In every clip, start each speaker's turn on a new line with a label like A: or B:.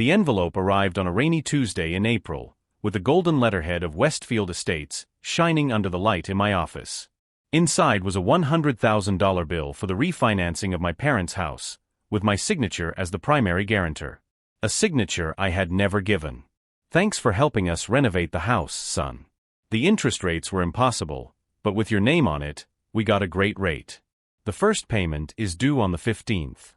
A: The envelope arrived on a rainy Tuesday in April, with the golden letterhead of Westfield Estates shining under the light in my office. Inside was a $100,000 bill for the refinancing of my parents' house, with my signature as the primary guarantor. A signature I had never given. "Thanks for helping us renovate the house, son. The interest rates were impossible, but with your name on it, we got a great rate. The first payment is due on the 15th.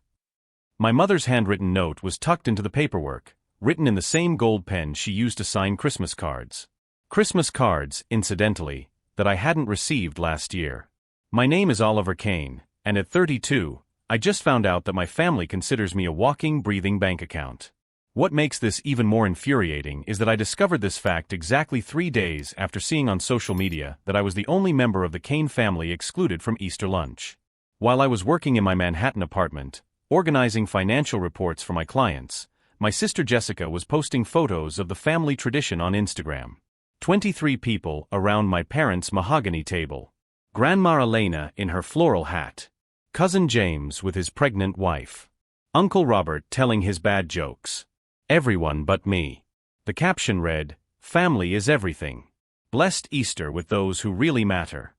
A: My mother's handwritten note was tucked into the paperwork, written in the same gold pen she used to sign Christmas cards. Christmas cards, incidentally, that I hadn't received last year. My name is Oliver Kane, and at 32, I just found out that my family considers me a walking, breathing bank account. What makes this even more infuriating is that I discovered this fact exactly 3 days after seeing on social media that I was the only member of the Kane family excluded from Easter lunch. While I was working in my Manhattan apartment, organizing financial reports for my clients, my sister Jessica was posting photos of the family tradition on Instagram. 23 people around my parents' mahogany table. Grandma Elena in her floral hat. Cousin James with his pregnant wife. Uncle Robert telling his bad jokes. Everyone but me. The caption read, "Family is everything. Blessed Easter with those who really matter."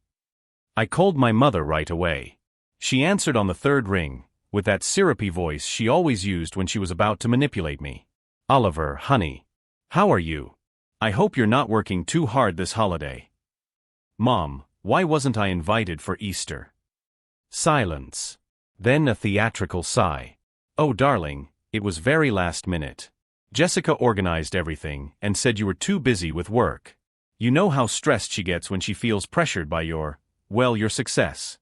A: I called my mother right away. She answered on the third ring, with that syrupy voice she always used when she was about to manipulate me. "Oliver, honey. How are you? I hope you're not working too hard this holiday." "Mom, why wasn't I invited for Easter?" Silence. Then a theatrical sigh. "Oh darling, it was very last minute. Jessica organized everything and said you were too busy with work. You know how stressed she gets when she feels pressured by your success."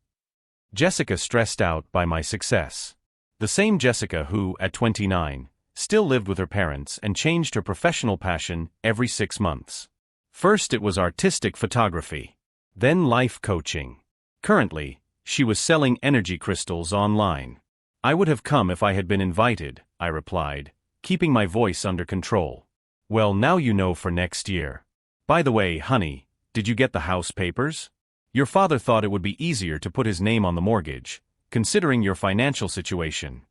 A: Jessica stressed out by my success. The same Jessica who, at 29, still lived with her parents and changed her professional passion every 6 months. First it was artistic photography. Then life coaching. Currently, she was selling energy crystals online. "I would have come if I had been invited," I replied, keeping my voice under control. "Well, now you know for next year. By the way, honey, did you get the house papers? Your father thought it would be easier to put his name on the mortgage, considering your financial situation."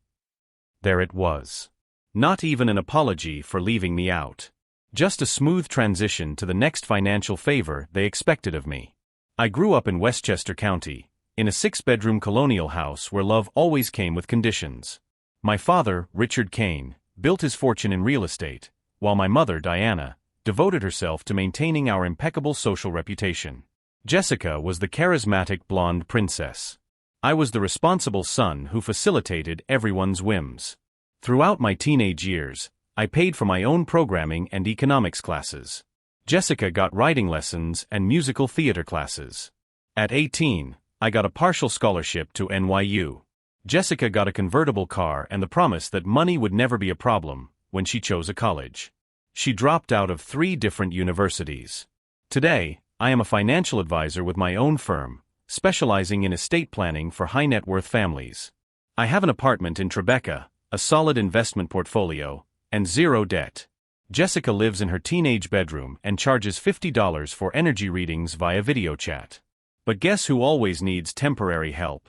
A: There it was. Not even an apology for leaving me out. Just a smooth transition to the next financial favor they expected of me. I grew up in Westchester County, in a 6-bedroom colonial house where love always came with conditions. My father, Richard Kane, built his fortune in real estate, while my mother, Diana, devoted herself to maintaining our impeccable social reputation. Jessica was the charismatic blonde princess. I was the responsible son who facilitated everyone's whims. Throughout my teenage years, I paid for my own programming and economics classes. Jessica got writing lessons and musical theater classes. At 18, I got a partial scholarship to NYU. Jessica got a convertible car and the promise that money would never be a problem when she chose a college. She dropped out of 3 different universities. Today, I am a financial advisor with my own firm, specializing in estate planning for high-net-worth families. I have an apartment in Tribeca, a solid investment portfolio, and 0 debt. Jessica lives in her teenage bedroom and charges $50 for energy readings via video chat. But guess who always needs temporary help?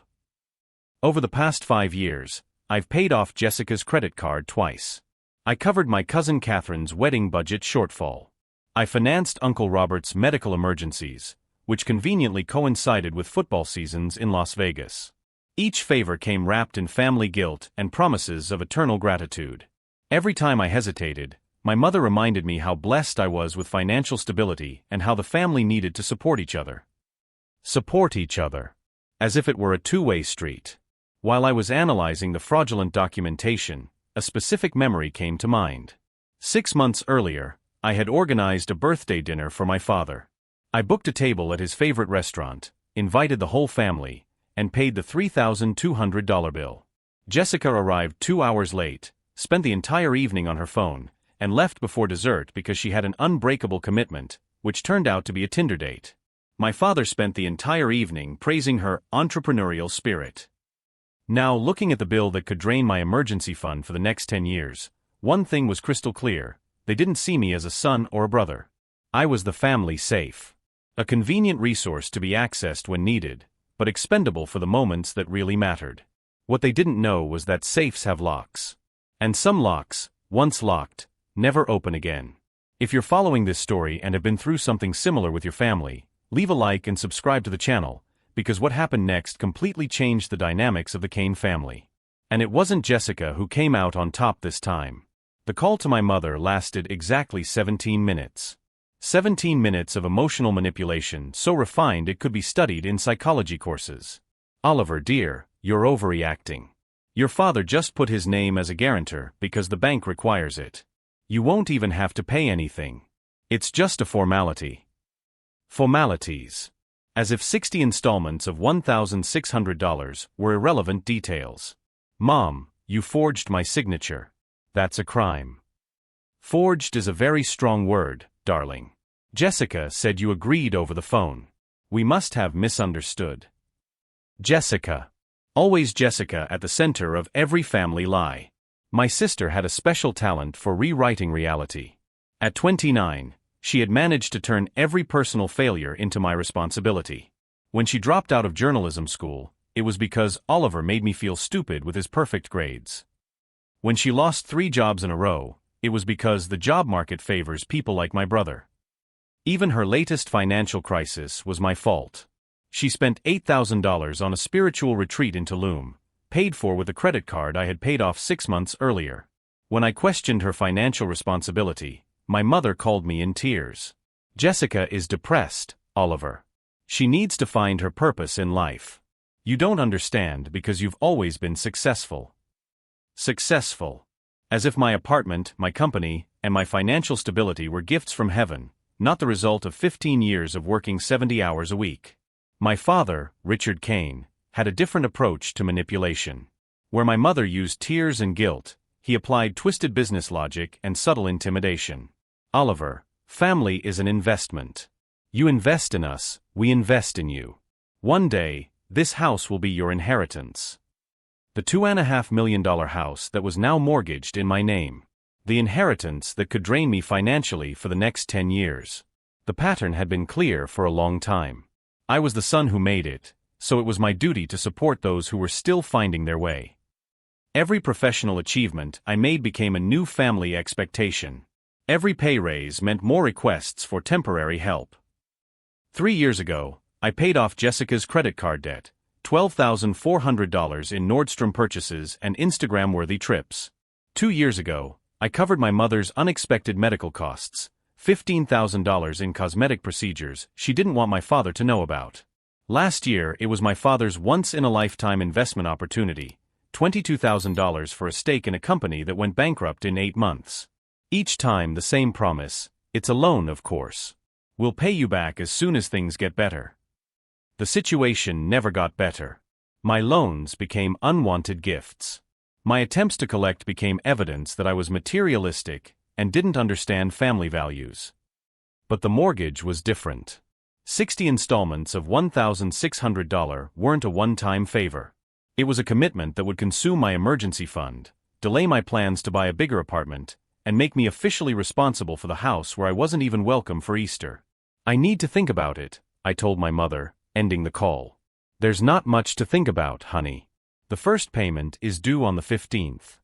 A: Over the past 5 years, I've paid off Jessica's credit card twice. I covered my cousin Catherine's wedding budget shortfall. I financed Uncle Robert's medical emergencies, which conveniently coincided with football seasons in Las Vegas. Each favor came wrapped in family guilt and promises of eternal gratitude. Every time I hesitated, my mother reminded me how blessed I was with financial stability and how the family needed to support each other. Support each other. As if it were a two-way street. While I was analyzing the fraudulent documentation, a specific memory came to mind. 6 months earlier, I had organized a birthday dinner for my father. I booked a table at his favorite restaurant, invited the whole family, and paid the $3,200 bill. Jessica arrived 2 hours late, spent the entire evening on her phone, and left before dessert because she had an unbreakable commitment, which turned out to be a Tinder date. My father spent the entire evening praising her entrepreneurial spirit. Now, looking at the bill that could drain my emergency fund for the next 10 years, one thing was crystal clear: they didn't see me as a son or a brother. I was the family safe. A convenient resource to be accessed when needed, but expendable for the moments that really mattered. What they didn't know was that safes have locks. And some locks, Once locked, never open again. If you're following this story and have been through something similar with your family, leave a like and subscribe to the channel, because what happened next completely changed the dynamics of the Kane family. And it wasn't Jessica who came out on top this time. The call to my mother lasted exactly 17 minutes. 17 minutes of emotional manipulation so refined it could be studied in psychology courses. Oliver, dear, you're overreacting. Your father just put his name as a guarantor because the bank requires it. You won't even have to pay anything. It's just a formality. Formalities. As if 60 installments of $1,600 were irrelevant details. Mom, you forged my signature. That's a crime. Forged is a very strong word, darling. Jessica said you agreed over the phone. We must have misunderstood. Jessica. Always Jessica at the center of every family lie. My sister had a special talent for rewriting reality. At 29, she had managed to turn every personal failure into my responsibility. When she dropped out of journalism school, it was because Oliver made me feel stupid with his perfect grades. When she lost 3 jobs in a row, it was because the job market favors people like my brother. Even her latest financial crisis was my fault. She spent $8,000 on a spiritual retreat in Tulum, paid for with a credit card I had paid off 6 months earlier. When I questioned her financial responsibility, my mother called me in tears. Jessica is depressed, Oliver. She needs to find her purpose in life. You don't understand because you've always been successful. Successful. As if my apartment, my company, and my financial stability were gifts from heaven, not the result of 15 years of working 70 hours a week. My father, Richard Kane, had a different approach to manipulation. Where my mother used tears and guilt, he applied twisted business logic and subtle intimidation. Oliver, family is an investment. You invest in us, we invest in you. One day, this house will be your inheritance. The $2.5 million house that was now mortgaged in my name. The inheritance that could drain me financially for the next 10 years. The pattern had been clear for a long time. I was the son who made it, so it was my duty to support those who were still finding their way. Every professional achievement I made became a new family expectation. Every pay raise meant more requests for temporary help. 3 years ago, I paid off Jessica's credit card debt, $12,400 in Nordstrom purchases and Instagram-worthy trips. 2 years ago, I covered my mother's unexpected medical costs, $15,000 in cosmetic procedures she didn't want my father to know about. Last year it was my father's once-in-a-lifetime investment opportunity, $22,000 for a stake in a company that went bankrupt in 8 months. Each time the same promise, it's a loan of course. We'll pay you back as soon as things get better. The situation never got better. My loans became unwanted gifts. My attempts to collect became evidence that I was materialistic and didn't understand family values. But the mortgage was different. 60 installments of $1,600 weren't a one-time favor. It was a commitment that would consume my emergency fund, delay my plans to buy a bigger apartment, and make me officially responsible for the house where I wasn't even welcome for Easter. I need to think about it, I told my mother, ending the call. There's not much to think about, honey. The first payment is due on the 15th.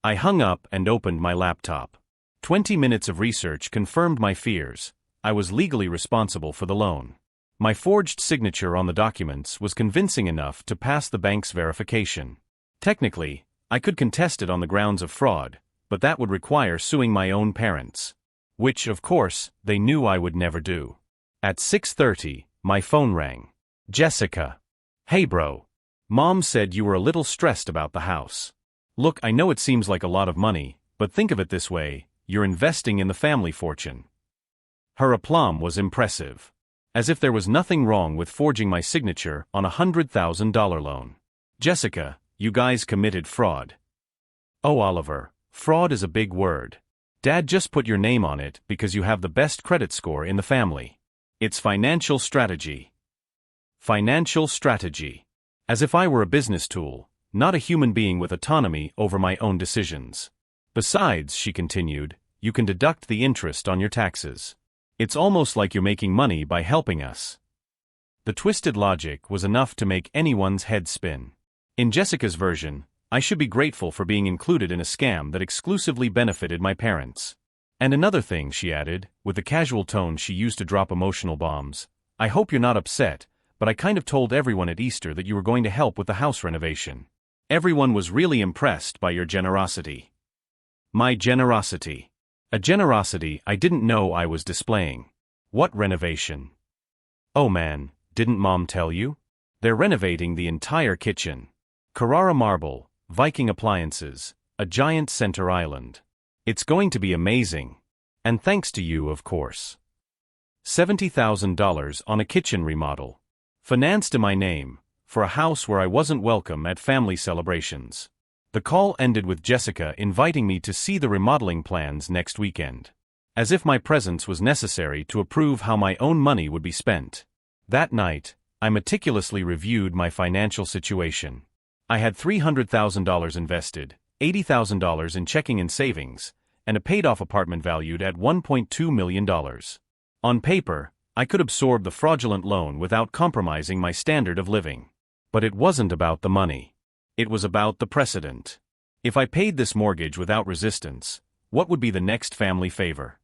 A: I hung up and opened my laptop. 20 minutes of research confirmed my fears. I was legally responsible for the loan. My forged signature on the documents was convincing enough to pass the bank's verification. Technically, I could contest it on the grounds of fraud, but that would require suing my own parents. Which, of course, they knew I would never do. At 6:30, my phone rang. Jessica. Hey bro. Mom said you were a little stressed about the house. Look, I know it seems like a lot of money, but think of it this way, you're investing in the family fortune. Her aplomb was impressive. As if there was nothing wrong with forging my signature on a $100,000 loan. Jessica, you guys committed fraud. Oh Oliver, fraud is a big word. Dad just put your name on it because you have the best credit score in the family. It's financial strategy. Financial strategy. As if I were a business tool, not a human being with autonomy over my own decisions. Besides, she continued, you can deduct the interest on your taxes. It's almost like you're making money by helping us. The twisted logic was enough to make anyone's head spin. In Jessica's version, I should be grateful for being included in a scam that exclusively benefited my parents. And another thing, she added, with the casual tone she used to drop emotional bombs, I hope you're not upset, but I kind of told everyone at Easter that you were going to help with the house renovation. Everyone was really impressed by your generosity. My generosity. A generosity I didn't know I was displaying. What renovation? Oh man, didn't Mom tell you? They're renovating the entire kitchen. Carrara marble, Viking appliances, a giant center island. It's going to be amazing. And thanks to you, of course. $70,000 on a kitchen remodel. Financed in my name, for a house where I wasn't welcome at family celebrations. The call ended with Jessica inviting me to see the remodeling plans next weekend. As if my presence was necessary to approve how my own money would be spent. That night, I meticulously reviewed my financial situation. I had $300,000 invested, $80,000 in checking and savings, and a paid-off apartment valued at $1.2 million. On paper, I could absorb the fraudulent loan without compromising my standard of living. But it wasn't about the money. It was about the precedent. If I paid this mortgage without resistance, what would be the next family favor?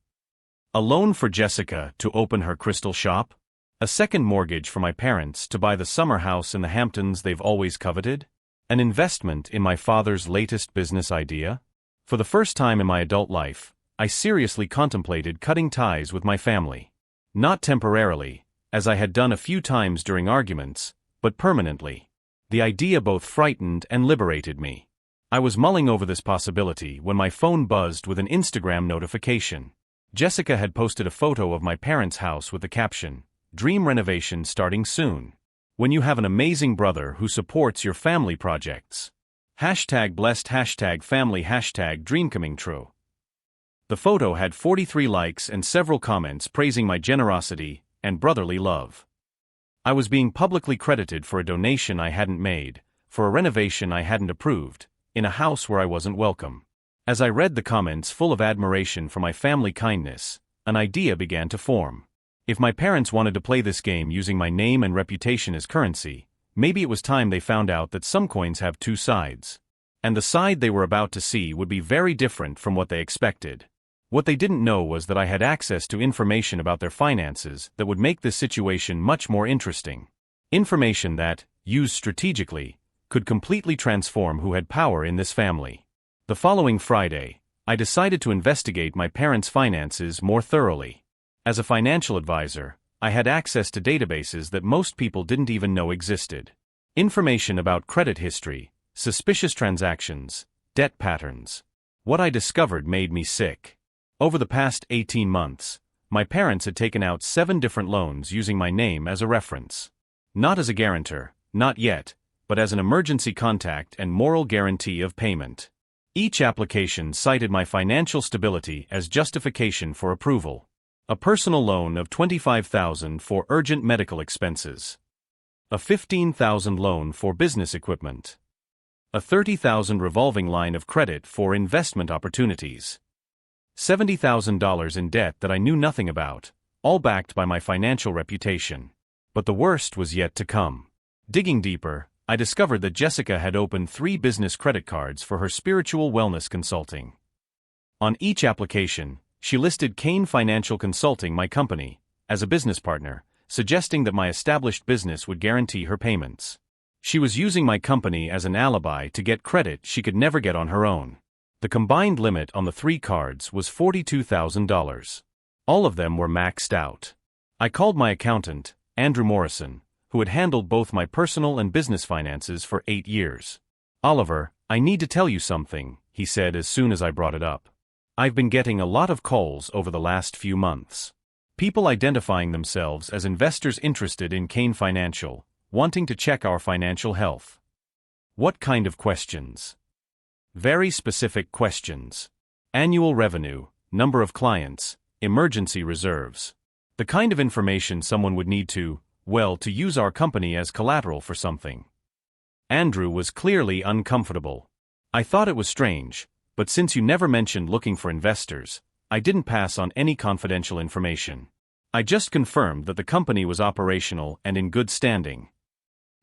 A: A loan for Jessica to open her crystal shop? A second mortgage for my parents to buy the summer house in the Hamptons they've always coveted? An investment in my father's latest business idea? For the first time in my adult life, I seriously contemplated cutting ties with my family. Not temporarily, as I had done a few times during arguments, but permanently. The idea both frightened and liberated me. I was mulling over this possibility when my phone buzzed with an Instagram notification. Jessica had posted a photo of my parents' house with the caption, "Dream renovation starting soon. When you have an amazing brother who supports your family projects. #blessed, #family, #dream coming true." The photo had 43 likes and several comments praising my generosity and brotherly love. I was being publicly credited for a donation I hadn't made, for a renovation I hadn't approved, in a house where I wasn't welcome. As I read the comments full of admiration for my family kindness, an idea began to form. If my parents wanted to play this game using my name and reputation as currency, maybe it was time they found out that some coins have two sides. And the side they were about to see would be very different from what they expected. What they didn't know was that I had access to information about their finances that would make this situation much more interesting. Information that, used strategically, could completely transform who had power in this family. The following Friday, I decided to investigate my parents' finances more thoroughly. As a financial advisor, I had access to databases that most people didn't even know existed. Information about credit history, suspicious transactions, debt patterns. What I discovered made me sick. Over the past 18 months, my parents had taken out 7 different loans using my name as a reference. Not as a guarantor, not yet, but as an emergency contact and moral guarantee of payment. Each application cited my financial stability as justification for approval. A personal loan of $25,000 for urgent medical expenses. A $15,000 loan for business equipment. A $30,000 revolving line of credit for investment opportunities. $70,000 in debt that I knew nothing about, all backed by my financial reputation. But the worst was yet to come. Digging deeper, I discovered that Jessica had opened 3 business credit cards for her spiritual wellness consulting. On each application, she listed Kane Financial Consulting, my company, as a business partner, suggesting that my established business would guarantee her payments. She was using my company as an alibi to get credit she could never get on her own. The combined limit on the 3 cards was $42,000. All of them were maxed out. I called my accountant, Andrew Morrison, who had handled both my personal and business finances for 8 years. "Oliver, I need to tell you something," he said as soon as I brought it up. "I've been getting a lot of calls over the last few months. People identifying themselves as investors interested in Kane Financial, wanting to check our financial health." "What kind of questions?" "Very specific questions. Annual revenue, number of clients, emergency reserves. The kind of information someone would need to use our company as collateral for something." Andrew was clearly uncomfortable. "I thought it was strange, but since you never mentioned looking for investors, I didn't pass on any confidential information. I just confirmed that the company was operational and in good standing."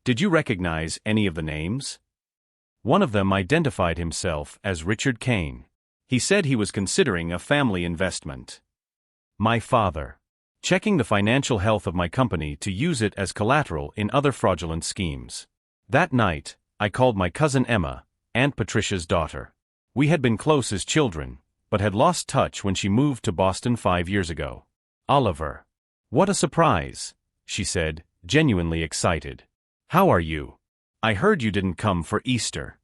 A: "Did you recognize any of the names?" One of them identified himself as Richard Kane. He said he was considering a family investment. My father. Checking the financial health of my company to use it as collateral in other fraudulent schemes. That night, I called my cousin Emma, Aunt Patricia's daughter. We had been close as children, but had lost touch when she moved to Boston 5 years ago. Oliver. What a surprise, she said, genuinely excited. How are you? I heard you didn't come for Easter.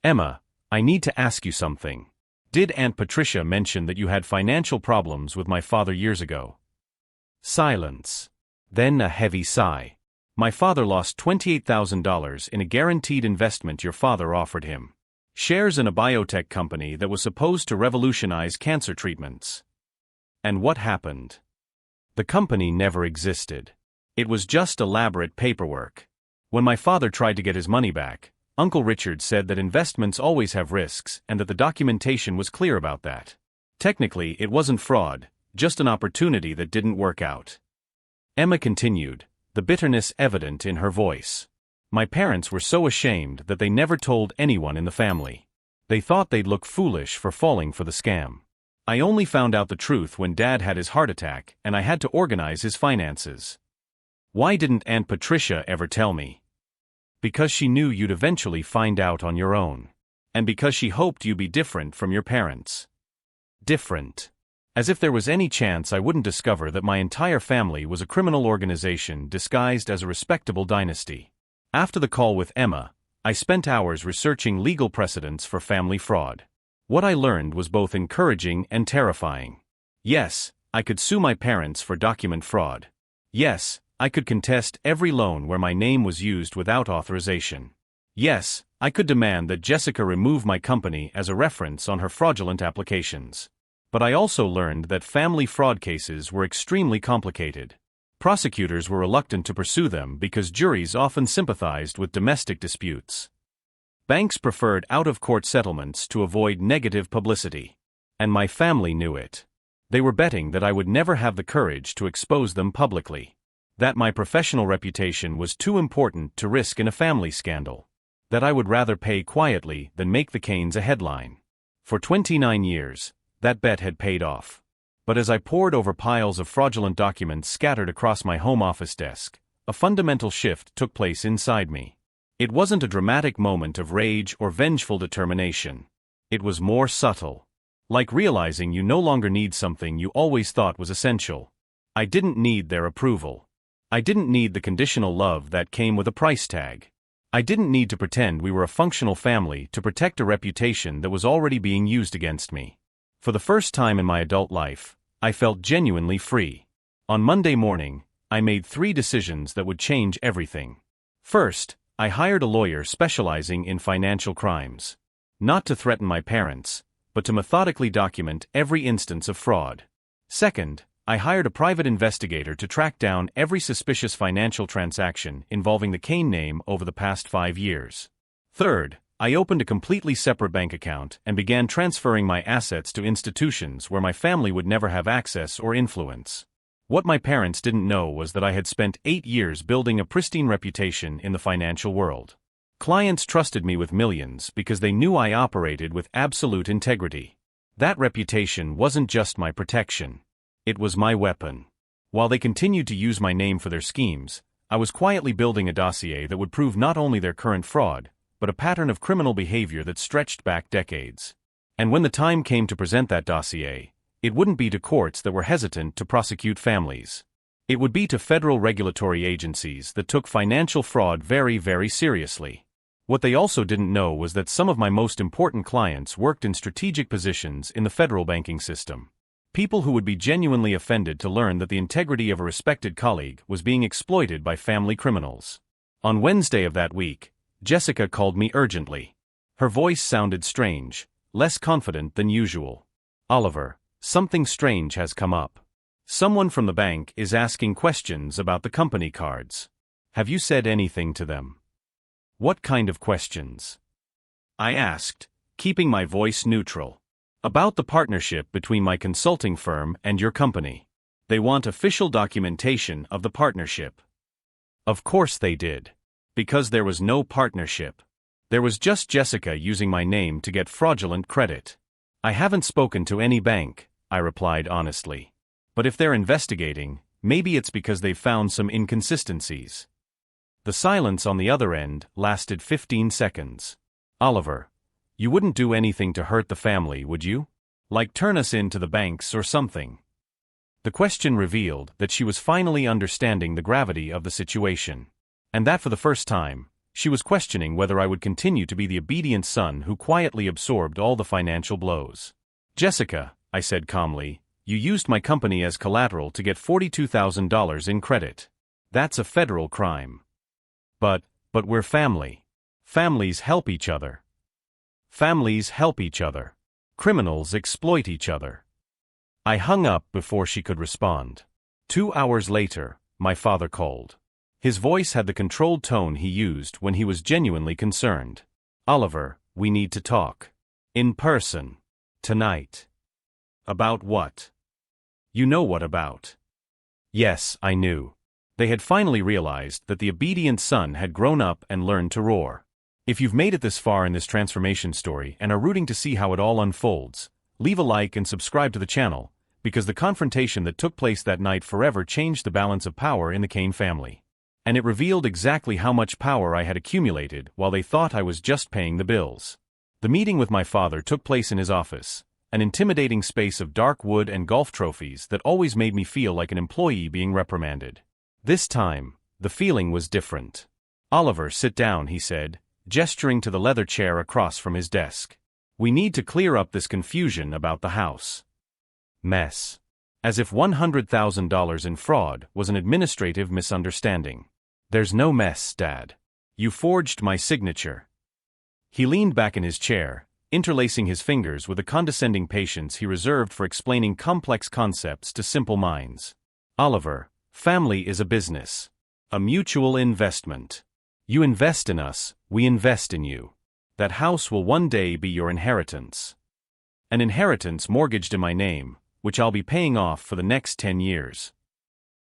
A: Emma, I need to ask you something. Did Aunt Patricia mention that you had financial problems with my father years ago? Silence. Then a heavy sigh. My father lost $28,000 in a guaranteed investment your father offered him. Shares in a biotech company that was supposed to revolutionize cancer treatments. And what happened? The company never existed. It was just elaborate paperwork. When my father tried to get his money back, Uncle Richard said that investments always have risks and that the documentation was clear about that. Technically, it wasn't fraud, just an opportunity that didn't work out. Emma continued, the bitterness evident in her voice. My parents were so ashamed that they never told anyone in the family. They thought they'd look foolish for falling for the scam. I only found out the truth when Dad had his heart attack and I had to organize his finances. Why didn't Aunt Patricia ever tell me? Because she knew you'd eventually find out on your own. And because she hoped you'd be different from your parents. Different. As if there was any chance I wouldn't discover that my entire family was a criminal organization disguised as a respectable dynasty. After the call with Emma, I spent hours researching legal precedents for family fraud. What I learned was both encouraging and terrifying. Yes, I could sue my parents for document fraud. Yes, I could contest every loan where my name was used without authorization. Yes, I could demand that Jessica remove my company as a reference on her fraudulent applications. But I also learned that family fraud cases were extremely complicated. Prosecutors were reluctant to pursue them because juries often sympathized with domestic disputes. Banks preferred out-of-court settlements to avoid negative publicity. And my family knew it. They were betting that I would never have the courage to expose them publicly. That my professional reputation was too important to risk in a family scandal. That I would rather pay quietly than make the Kanes a headline. For 29 years, that bet had paid off. But as I pored over piles of fraudulent documents scattered across my home office desk, a fundamental shift took place inside me. It wasn't a dramatic moment of rage or vengeful determination. It was more subtle. Like realizing you no longer need something you always thought was essential. I didn't need their approval. I didn't need the conditional love that came with a price tag. I didn't need to pretend we were a functional family to protect a reputation that was already being used against me. For the first time in my adult life, I felt genuinely free. On Monday morning, I made 3 decisions that would change everything. First, I hired a lawyer specializing in financial crimes. Not to threaten my parents, but to methodically document every instance of fraud. Second, I hired a private investigator to track down every suspicious financial transaction involving the Kane name over the past 5 years. Third, I opened a completely separate bank account and began transferring my assets to institutions where my family would never have access or influence. What my parents didn't know was that I had spent 8 years building a pristine reputation in the financial world. Clients trusted me with millions because they knew I operated with absolute integrity. That reputation wasn't just my protection. It was my weapon. While they continued to use my name for their schemes, I was quietly building a dossier that would prove not only their current fraud, but a pattern of criminal behavior that stretched back decades. And when the time came to present that dossier, it wouldn't be to courts that were hesitant to prosecute families. It would be to federal regulatory agencies that took financial fraud very, very seriously. What they also didn't know was that some of my most important clients worked in strategic positions in the federal banking system. People who would be genuinely offended to learn that the integrity of a respected colleague was being exploited by family criminals. On Wednesday of that week, Jessica called me urgently. Her voice sounded strange, less confident than usual. Oliver, something strange has come up. Someone from the bank is asking questions about the company cards. Have you said anything to them? What kind of questions? I asked, keeping my voice neutral. About the partnership between my consulting firm and your company. They want official documentation of the partnership. Of course they did. Because there was no partnership. There was just Jessica using my name to get fraudulent credit. I haven't spoken to any bank, I replied honestly. But if they're investigating, maybe it's because they've found some inconsistencies. The silence on the other end lasted 15 seconds. Oliver, you wouldn't do anything to hurt the family, would you? Like turn us in to the banks or something? The question revealed that she was finally understanding the gravity of the situation. And that for the first time, she was questioning whether I would continue to be the obedient son who quietly absorbed all the financial blows. Jessica, I said calmly, you used my company as collateral to get $42,000 in credit. That's a federal crime. But we're family. Families help each other. Families help each other. Criminals exploit each other. I hung up before she could respond. 2 hours later, my father called. His voice had the controlled tone he used when he was genuinely concerned. Oliver, we need to talk. In person. Tonight. About what? You know what about. Yes, I knew. They had finally realized that the obedient son had grown up and learned to roar. If you've made it this far in this transformation story and are rooting to see how it all unfolds, leave a like and subscribe to the channel, because the confrontation that took place that night forever changed the balance of power in the Kane family. And it revealed exactly how much power I had accumulated while they thought I was just paying the bills. The meeting with my father took place in his office, an intimidating space of dark wood and golf trophies that always made me feel like an employee being reprimanded. This time, the feeling was different. Oliver, sit down, he said, gesturing to the leather chair across from his desk. We need to clear up this confusion about the house. Mess. As if $100,000 in fraud was an administrative misunderstanding. There's no mess, Dad. You forged my signature. He leaned back in his chair, interlacing his fingers with a condescending patience he reserved for explaining complex concepts to simple minds. Oliver, family is a business. A mutual investment. You invest in us, we invest in you. That house will one day be your inheritance. An inheritance mortgaged in my name, which I'll be paying off for the next 10 years.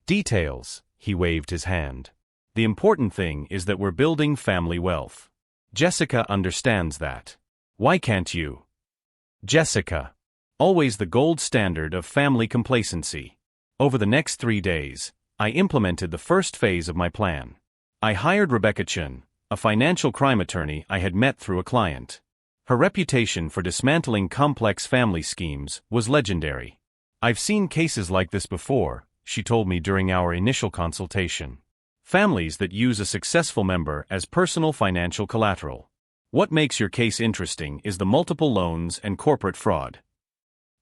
A: Details, he waved his hand. The important thing is that we're building family wealth. Jessica understands that. Why can't you? Jessica. Always the gold standard of family complacency. Over the next 3 days, I implemented the first phase of my plan. I hired Rebecca Chen, a financial crime attorney I had met through a client. Her reputation for dismantling complex family schemes was legendary. I've seen cases like this before, she told me during our initial consultation. Families that use a successful member as personal financial collateral. What makes your case interesting is the multiple loans and corporate fraud.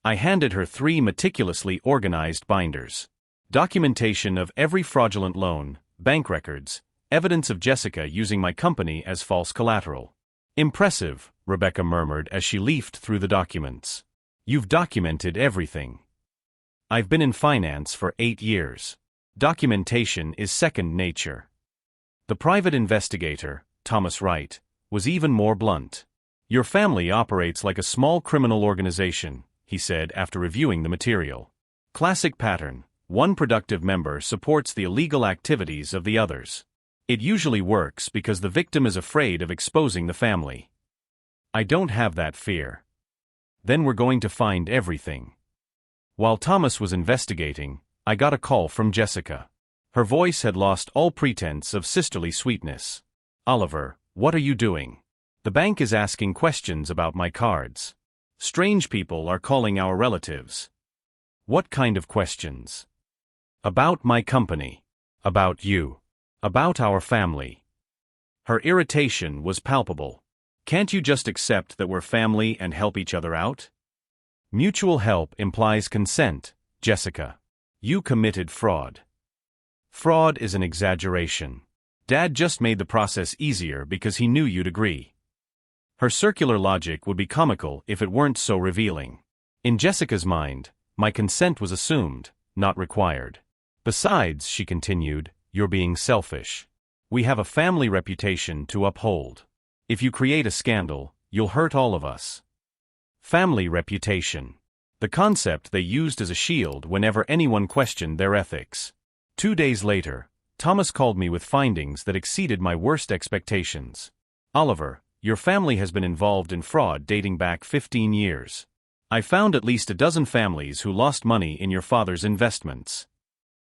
A: I handed her 3 meticulously organized binders. Documentation of every fraudulent loan, bank records, evidence of Jessica using my company as false collateral. Impressive, Rebecca murmured as she leafed through the documents. You've documented everything. I've been in finance for 8 years. Documentation is second nature. The private investigator, Thomas Wright, was even more blunt. Your family operates like a small criminal organization, he said after reviewing the material. Classic pattern, one productive member supports the illegal activities of the others. It usually works because the victim is afraid of exposing the family. I don't have that fear. Then we're going to find everything. While Thomas was investigating, I got a call from Jessica. Her voice had lost all pretense of sisterly sweetness. Oliver, what are you doing? The bank is asking questions about my cards. Strange people are calling our relatives. What kind of questions? About my company. About you. About our family. Her irritation was palpable. Can't you just accept that we're family and help each other out? Mutual help implies consent, Jessica. You committed fraud. Fraud is an exaggeration. Dad just made the process easier because he knew you'd agree. Her circular logic would be comical if it weren't so revealing. In Jessica's mind, my consent was assumed, not required. Besides, she continued, you're being selfish. We have a family reputation to uphold. If you create a scandal, you'll hurt all of us. Family reputation. The concept they used as a shield whenever anyone questioned their ethics. 2 days later, Thomas called me with findings that exceeded my worst expectations. Oliver, Your family has been involved in fraud dating back 15 years. I found at least a dozen families who lost money in your father's investments.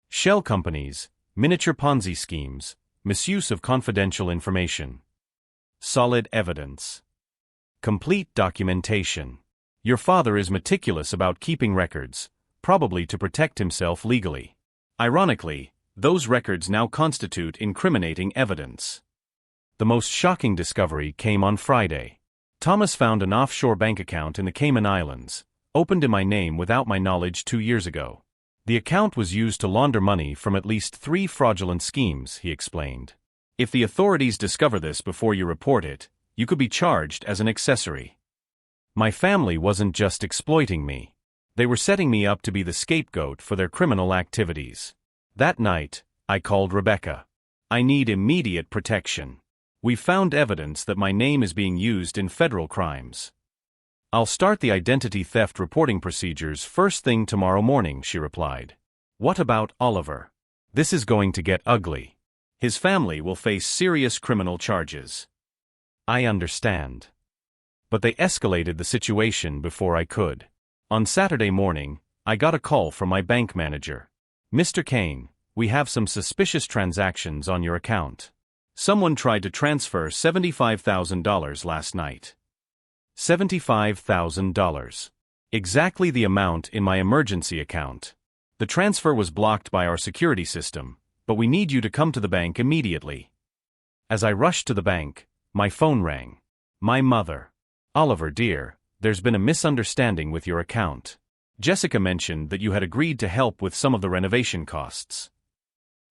A: Shell companies, miniature Ponzi schemes, misuse of confidential information. Solid evidence. Complete documentation. Your father is meticulous about keeping records, probably to protect himself legally. Ironically, those records now constitute incriminating evidence. The most shocking discovery came on Friday. Thomas found an offshore bank account in the Cayman Islands, opened in my name without my knowledge 2 years ago. The account was used to launder money from at least 3 fraudulent schemes, he explained. If the authorities discover this before you report it, you could be charged as an accessory. My family wasn't just exploiting me. They were setting me up to be the scapegoat for their criminal activities. That night, I called Rebecca. I need immediate protection. We found evidence that my name is being used in federal crimes. I'll start the identity theft reporting procedures first thing tomorrow morning, she replied. What about Oliver? This is going to get ugly. His family will face serious criminal charges. I understand. But they escalated the situation before I could. On Saturday morning, I got a call from my bank manager. Mr. Kane, we have some suspicious transactions on your account. Someone tried to transfer $75,000 last night. $75,000. Exactly the amount in my emergency account. The transfer was blocked by our security system, but we need you to come to the bank immediately. As I rushed to the bank, my phone rang. My mother. Oliver, dear, there's been a misunderstanding with your account. Jessica mentioned that you had agreed to help with some of the renovation costs.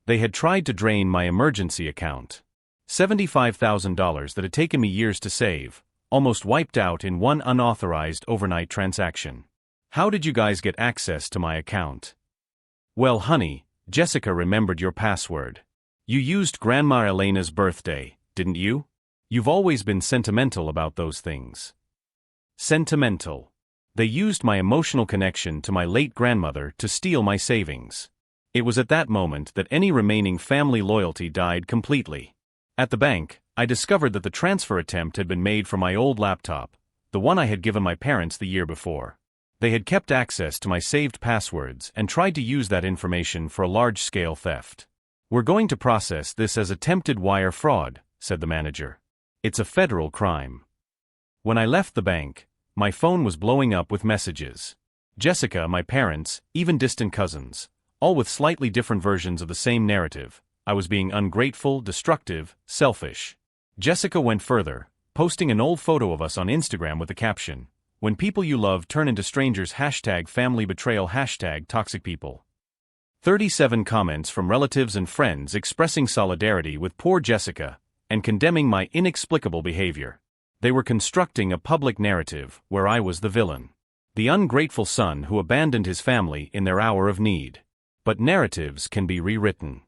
A: They had tried to drain my emergency account. $75,000 that had taken me years to save, almost wiped out in one unauthorized overnight transaction. How did you guys get access to my account? Well, honey, Jessica remembered your password. You used Grandma Elena's birthday, didn't you? You've always been sentimental about those things. Sentimental. They used my emotional connection to my late grandmother to steal my savings. It was at that moment that any remaining family loyalty died completely. At the bank, I discovered that the transfer attempt had been made from my old laptop, the one I had given my parents the year before. They had kept access to my saved passwords and tried to use that information for a large-scale theft. We're going to process this as attempted wire fraud, said the manager. It's a federal crime. When I left the bank, my phone was blowing up with messages. Jessica, my parents, even distant cousins, all with slightly different versions of the same narrative. I was being ungrateful, destructive, selfish. Jessica went further, posting an old photo of us on Instagram with the caption, "When people you love turn into strangers #family betrayal #toxic people." 37 comments from relatives and friends expressing solidarity with poor Jessica and condemning my inexplicable behavior. They were constructing a public narrative where I was the villain. The ungrateful son who abandoned his family in their hour of need. But narratives can be rewritten.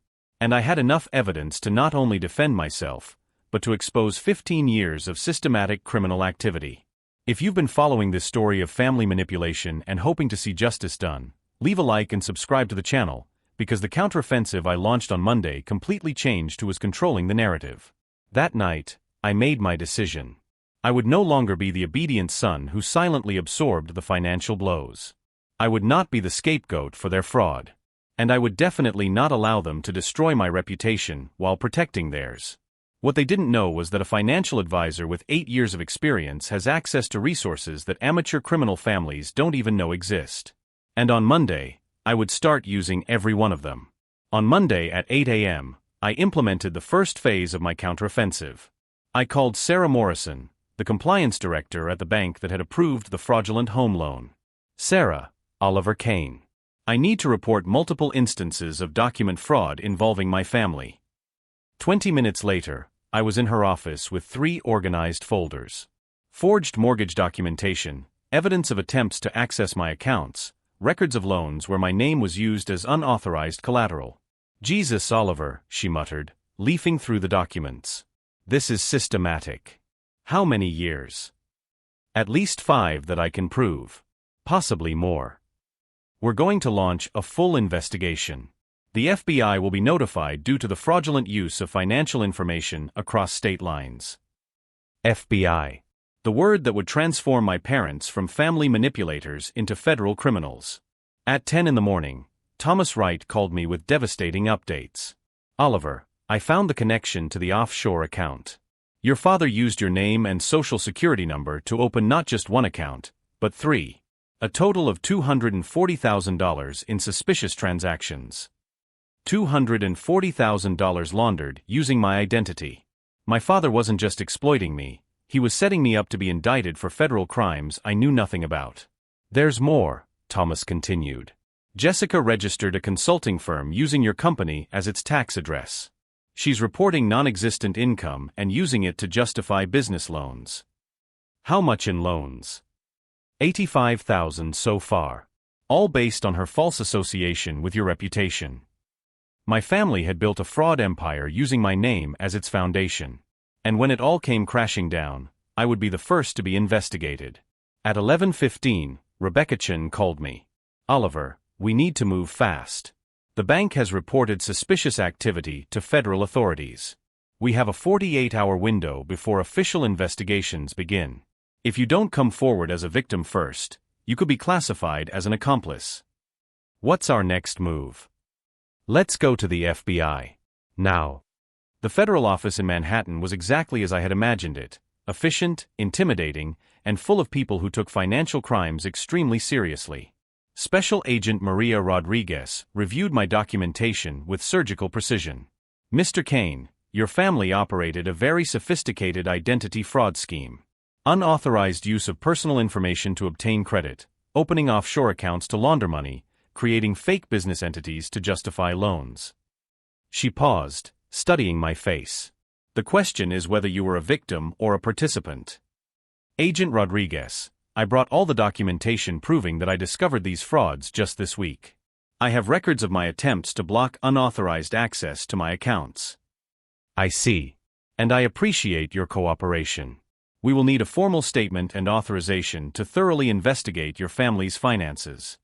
A: And I had enough evidence to not only defend myself, but to expose 15 years of systematic criminal activity. If you've been following this story of family manipulation and hoping to see justice done, leave a like and subscribe to the channel, because the counteroffensive I launched on Monday completely changed who was controlling the narrative. That night, I made my decision. I would no longer be the obedient son who silently absorbed the financial blows. I would not be the scapegoat for their fraud. And I would definitely not allow them to destroy my reputation while protecting theirs. What they didn't know was that a financial advisor with 8 years of experience has access to resources that amateur criminal families don't even know exist. And on Monday, I would start using every one of them. On Monday at 8 a.m., I implemented the first phase of my counteroffensive. I called Sarah Morrison, the compliance director at the bank that had approved the fraudulent home loan. Sarah, Oliver Kane. I need to report multiple instances of document fraud involving my family. 20 minutes later, I was in her office with 3 organized folders. Forged mortgage documentation, evidence of attempts to access my accounts, records of loans where my name was used as unauthorized collateral. Jesus, Oliver, she muttered, leafing through the documents. This is systematic. How many years? At least 5 that I can prove. Possibly more. We're going to launch a full investigation. The FBI will be notified due to the fraudulent use of financial information across state lines. FBI. The word that would transform my parents from family manipulators into federal criminals. At 10 in the morning, Thomas Wright called me with devastating updates. Oliver, I found the connection to the offshore account. Your father used your name and social security number to open not just one account, but three. A total of $240,000 in suspicious transactions. $240,000 laundered using my identity. My father wasn't just exploiting me, he was setting me up to be indicted for federal crimes I knew nothing about. There's more, Thomas continued. Jessica registered a consulting firm using your company as its tax address. She's reporting non-existent income and using it to justify business loans. How much in loans? $85,000 so far. All based on her false association with your reputation. My family had built a fraud empire using my name as its foundation. And when it all came crashing down, I would be the first to be investigated. At 11:15, Rebecca Chen called me. Oliver, we need to move fast. The bank has reported suspicious activity to federal authorities. We have a 48-hour window before official investigations begin. If you don't come forward as a victim first, you could be classified as an accomplice. What's our next move? Let's go to the FBI. Now. The federal office in Manhattan was exactly as I had imagined it, efficient, intimidating, and full of people who took financial crimes extremely seriously. Special Agent Maria Rodriguez reviewed my documentation with surgical precision. Mr. Kane, your family operated a very sophisticated identity fraud scheme. Unauthorized use of personal information to obtain credit, opening offshore accounts to launder money, creating fake business entities to justify loans. She paused, studying my face. The question is whether you were a victim or a participant. Agent Rodriguez, I brought all the documentation proving that I discovered these frauds just this week. I have records of my attempts to block unauthorized access to my accounts. I see. And I appreciate your cooperation. We will need a formal statement and authorization to thoroughly investigate your family's finances.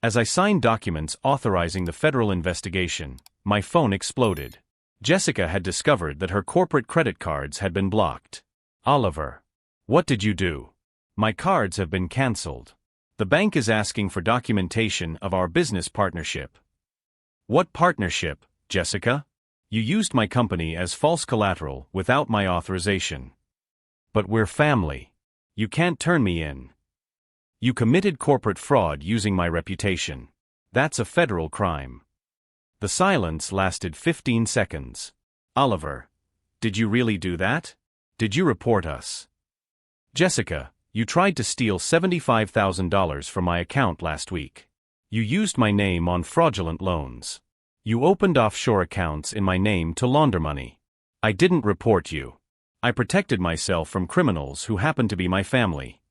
A: As I signed documents authorizing the federal investigation, my phone exploded. Jessica had discovered that her corporate credit cards had been blocked. Oliver, what did you do? My cards have been canceled. The bank is asking for documentation of our business partnership. What partnership, Jessica? You used my company as false collateral without my authorization. But we're family. You can't turn me in. You committed corporate fraud using my reputation. That's a federal crime. The silence lasted 15 seconds. Oliver, did you really do that? Did you report us? Jessica, you tried to steal $75,000 from my account last week. You used my name on fraudulent loans. You opened offshore accounts in my name to launder money. I didn't report you. I protected myself from criminals who happened to be my family.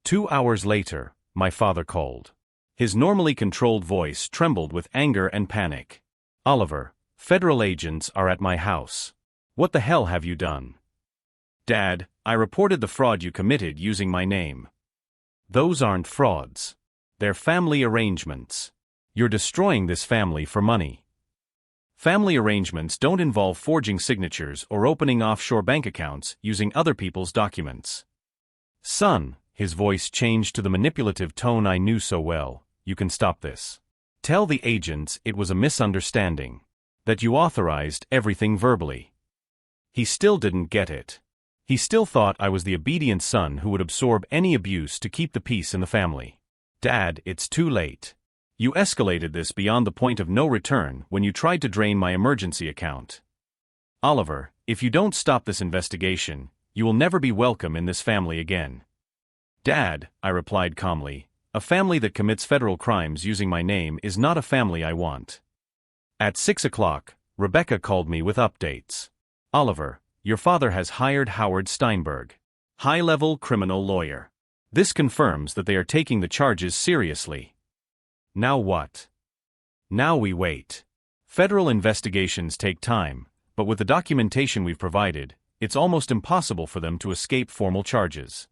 A: 2 hours later, my father called. His normally controlled voice trembled with anger and panic. Oliver, federal agents are at my house. What the hell have you done? Dad, I reported the fraud you committed using my name. Those aren't frauds. They're family arrangements. You're destroying this family for money. Family arrangements don't involve forging signatures or opening offshore bank accounts using other people's documents. Son, his voice changed to the manipulative tone I knew so well. You can stop this. Tell the agents it was a misunderstanding. That you authorized everything verbally. He still didn't get it. He still thought I was the obedient son who would absorb any abuse to keep the peace in the family. Dad, it's too late. You escalated this beyond the point of no return when you tried to drain my emergency account. Oliver, if you don't stop this investigation, you will never be welcome in this family again. Dad, I replied calmly, a family that commits federal crimes using my name is not a family I want. At 6 o'clock, Rebecca called me with updates. Oliver, your father has hired Howard Steinberg, high-level criminal lawyer. This confirms that they are taking the charges seriously. Now what? Now we wait. Federal investigations take time, but with the documentation we've provided, it's almost impossible for them to escape formal charges.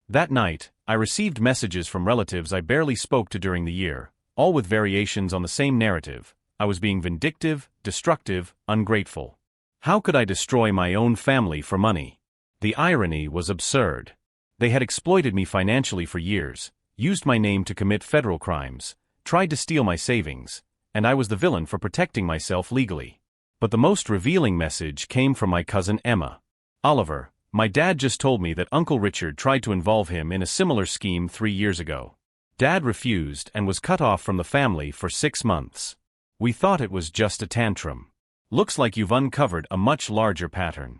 A: That night, I received messages from relatives I barely spoke to during the year, all with variations on the same narrative. I was being vindictive, destructive, ungrateful. How could I destroy my own family for money? The irony was absurd. They had exploited me financially for years, used my name to commit federal crimes, tried to steal my savings, and I was the villain for protecting myself legally. But the most revealing message came from my cousin Emma. "Oliver, my dad just told me that Uncle Richard tried to involve him in a similar scheme 3 years ago. Dad refused and was cut off from the family for 6 months. We thought it was just a tantrum. Looks like you've uncovered a much larger pattern."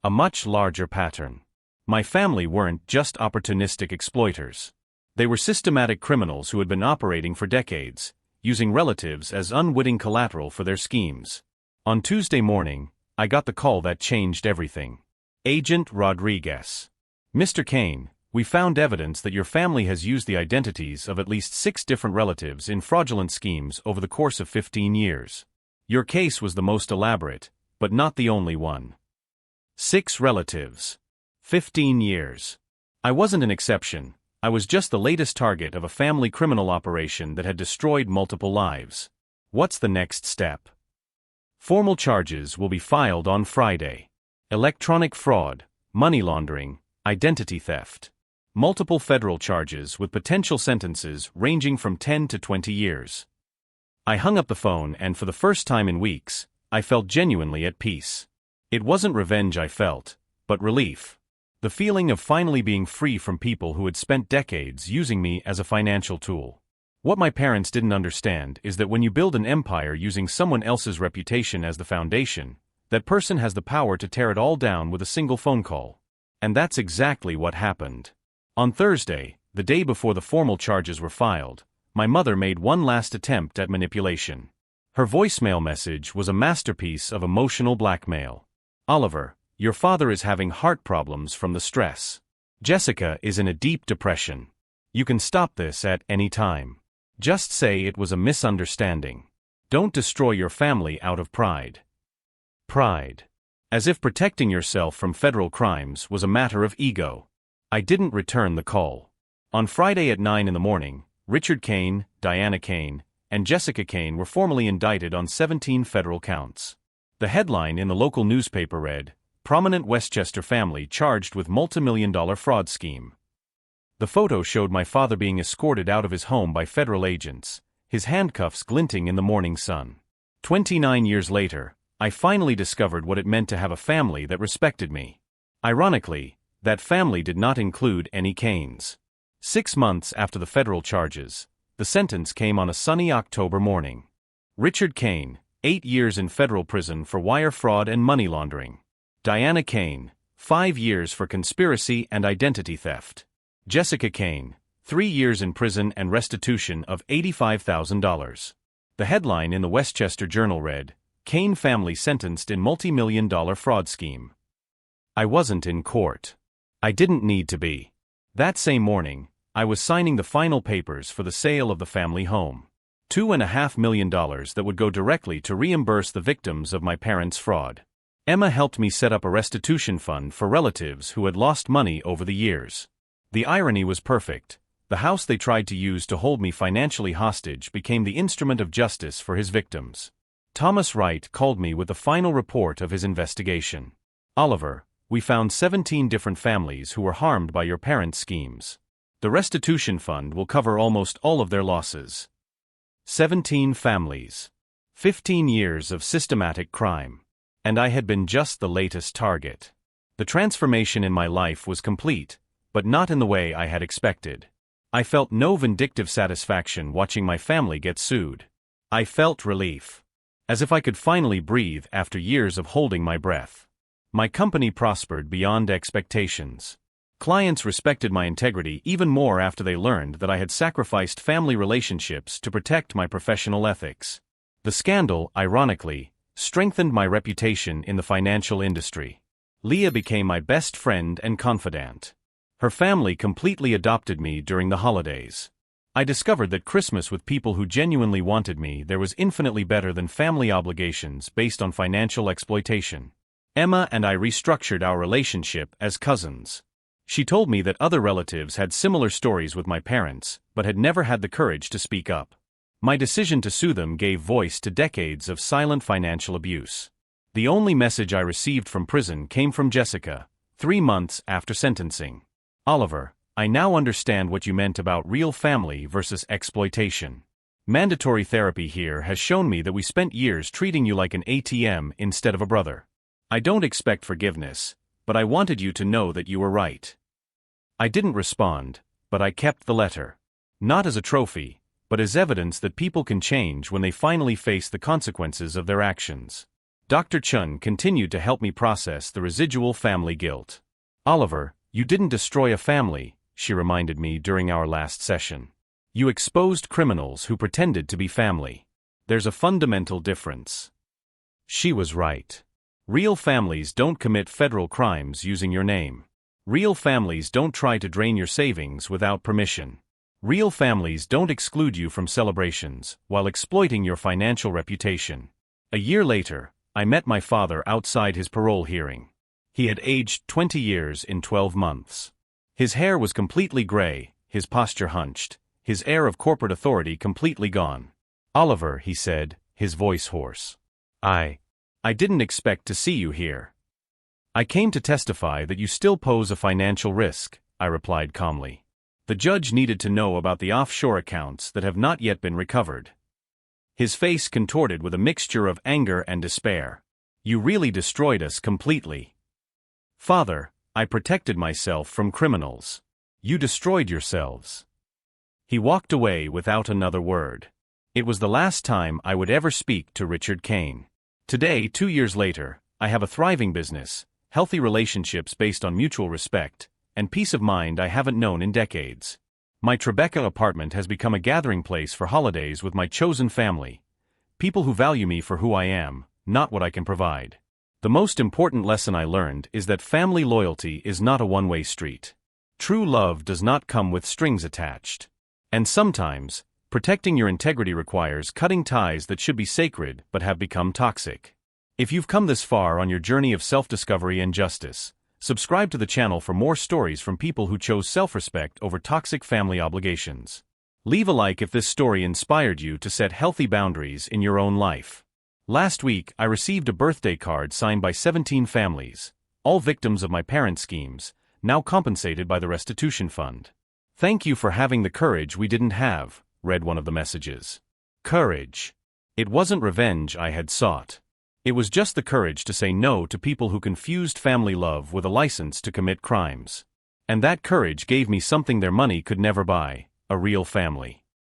A: A much larger pattern. My family weren't just opportunistic exploiters. They were systematic criminals who had been operating for decades, using relatives as unwitting collateral for their schemes. On Tuesday morning, I got the call that changed everything. "Agent Rodriguez. Mr. Kane, we found evidence that your family has used the identities of at least 6 different relatives in fraudulent schemes over the course of 15 years. Your case was the most elaborate, but not the only one. 6 relatives. 15 years. I wasn't an exception. I was just the latest target of a family criminal operation that had destroyed multiple lives. What's the next step?" "Formal charges will be filed on Friday. Electronic fraud, money laundering, identity theft. Multiple federal charges with potential sentences ranging from 10 to 20 years. I hung up the phone and for the first time in weeks, I felt genuinely at peace. It wasn't revenge I felt, but relief. The feeling of finally being free from people who had spent decades using me as a financial tool. What my parents didn't understand is that when you build an empire using someone else's reputation as the foundation, that person has the power to tear it all down with a single phone call. And that's exactly what happened. On Thursday, the day before the formal charges were filed, my mother made one last attempt at manipulation. Her voicemail message was a masterpiece of emotional blackmail. "Oliver, your father is having heart problems from the stress. Jessica is in a deep depression. You can stop this at any time. Just say it was a misunderstanding. Don't destroy your family out of pride." Pride. As if protecting yourself from federal crimes was a matter of ego. I didn't return the call. On Friday at 9 in the morning, Richard Kane, Diana Kane, and Jessica Kane were formally indicted on 17 federal counts. The headline in the local newspaper read, "Prominent Westchester family charged with multi-million-dollar fraud scheme." The photo showed my father being escorted out of his home by federal agents, his handcuffs glinting in the morning sun. 29 years later, I finally discovered what it meant to have a family that respected me. Ironically, that family did not include any Kanes. 6 months after the federal charges, the sentence came on a sunny October morning. Richard Kane, 8 years in federal prison for wire fraud and money laundering. Diana Kane, 5 years for conspiracy and identity theft. Jessica Kane, 3 years in prison and restitution of $85,000. The headline in the Westchester Journal read, "Kane family sentenced in multi-million-dollar fraud scheme." I wasn't in court. I didn't need to be. That same morning, I was signing the final papers for the sale of the family home. $2.5 million that would go directly to reimburse the victims of my parents' fraud. Emma helped me set up a restitution fund for relatives who had lost money over the years. The irony was perfect. The house they tried to use to hold me financially hostage became the instrument of justice for his victims. Thomas Wright called me with the final report of his investigation. "Oliver, we found 17 different families who were harmed by your parents' schemes. The restitution fund will cover almost all of their losses." 17 families. 15 years of systematic crime. And I had been just the latest target. The transformation in my life was complete, but not in the way I had expected. I felt no vindictive satisfaction watching my family get sued. I felt relief. As if I could finally breathe after years of holding my breath. My company prospered beyond expectations. Clients respected my integrity even more after they learned that I had sacrificed family relationships to protect my professional ethics. The scandal, ironically, strengthened my reputation in the financial industry. Leah became my best friend and confidant. Her family completely adopted me during the holidays. I discovered that Christmas with people who genuinely wanted me there was infinitely better than family obligations based on financial exploitation. Emma and I restructured our relationship as cousins. She told me that other relatives had similar stories with my parents, but had never had the courage to speak up. My decision to sue them gave voice to decades of silent financial abuse. The only message I received from prison came from Jessica, 3 months after sentencing. Oliver, I now understand what you meant about real family versus exploitation. Mandatory therapy here has shown me that we spent years treating you like an ATM instead of a brother. I don't expect forgiveness, but I wanted you to know that you were right. I didn't respond, but I kept the letter. Not as a trophy, but as evidence that people can change when they finally face the consequences of their actions. Dr. Chun continued to help me process the residual family guilt. Oliver, you didn't destroy a family, she reminded me during our last session. You exposed criminals who pretended to be family. There's a fundamental difference. She was right. Real families don't commit federal crimes using your name. Real families don't try to drain your savings without permission. Real families don't exclude you from celebrations while exploiting your financial reputation. A year later, I met my father outside his parole hearing. He had aged 20 years in 12 months. His hair was completely gray, his posture hunched, his air of corporate authority completely gone. Oliver, he said, his voice hoarse. I didn't expect to see you here. I came to testify that you still pose a financial risk, I replied calmly. The judge needed to know about the offshore accounts that have not yet been recovered. His face contorted with a mixture of anger and despair. You really destroyed us completely. Father, I protected myself from criminals. You destroyed yourselves. He walked away without another word. It was the last time I would ever speak to Richard Kane. Today, 2 years later, I have a thriving business, healthy relationships based on mutual respect, and peace of mind I haven't known in decades. My Tribeca apartment has become a gathering place for holidays with my chosen family, people who value me for who I am, not what I can provide. The most important lesson I learned is that family loyalty is not a one-way street. True love does not come with strings attached. And sometimes, protecting your integrity requires cutting ties that should be sacred but have become toxic. If you've come this far on your journey of self-discovery and justice, subscribe to the channel for more stories from people who chose self-respect over toxic family obligations. Leave a like if this story inspired you to set healthy boundaries in your own life. Last week, I received a birthday card signed by 17 families, all victims of my parents' schemes, now compensated by the restitution fund. Thank you for having the courage we didn't have, read one of the messages. Courage. It wasn't revenge I had sought. It was just the courage to say no to people who confused family love with a license to commit crimes. And that courage gave me something their money could never buy, a real family.